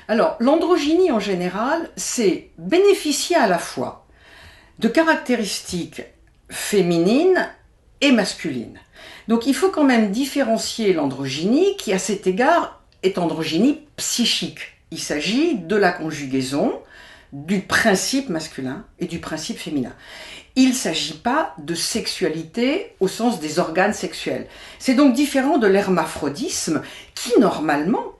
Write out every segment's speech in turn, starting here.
Alors, l'androgynie en général, c'est bénéficier à la fois de caractéristiques féminines et masculines. Donc il faut quand même différencier l'androgynie qui, à cet égard, est androgynie psychique. Il s'agit de la conjugaison du principe masculin et du principe féminin. Il ne s'agit pas de sexualité au sens des organes sexuels. C'est donc différent de l'hermaphrodisme qui, normalement,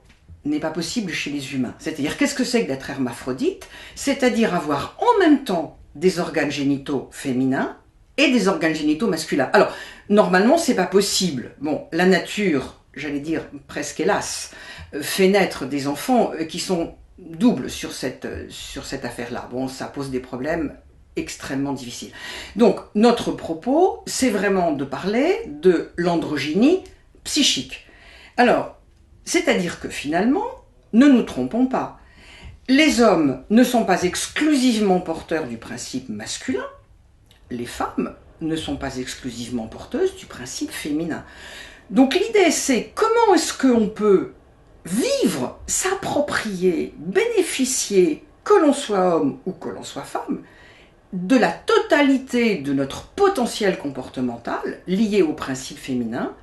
n'est pas possible chez les humains. C'est-à-dire, qu'est-ce que c'est que d'être hermaphrodite? C'est-à-dire avoir en même temps des organes génitaux féminins et des organes génitaux masculins. Alors, normalement, c'est pas possible. Bon, la nature, j'allais dire presque hélas, fait naître des enfants qui sont doubles sur cette affaire-là. Bon, ça pose des problèmes extrêmement difficiles. Donc, notre propos, c'est vraiment de parler de l'androgynie psychique. Alors, c'est-à-dire que finalement, ne nous trompons pas, les hommes ne sont pas exclusivement porteurs du principe masculin, les femmes ne sont pas exclusivement porteuses du principe féminin. Donc l'idée c'est comment est-ce qu'on peut vivre, s'approprier, bénéficier, que l'on soit homme ou que l'on soit femme, de la totalité de notre potentiel comportemental lié au principe féminin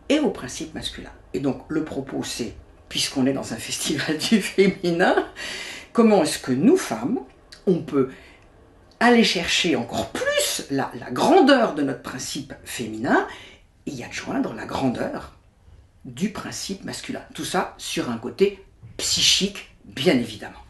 et au principe masculin. Et donc le propos c'est, puisqu'on est dans un festival du féminin, comment est-ce que nous femmes, on peut aller chercher encore plus la grandeur de notre principe féminin et y adjoindre la grandeur du principe masculin. Tout ça sur un côté psychique, bien évidemment.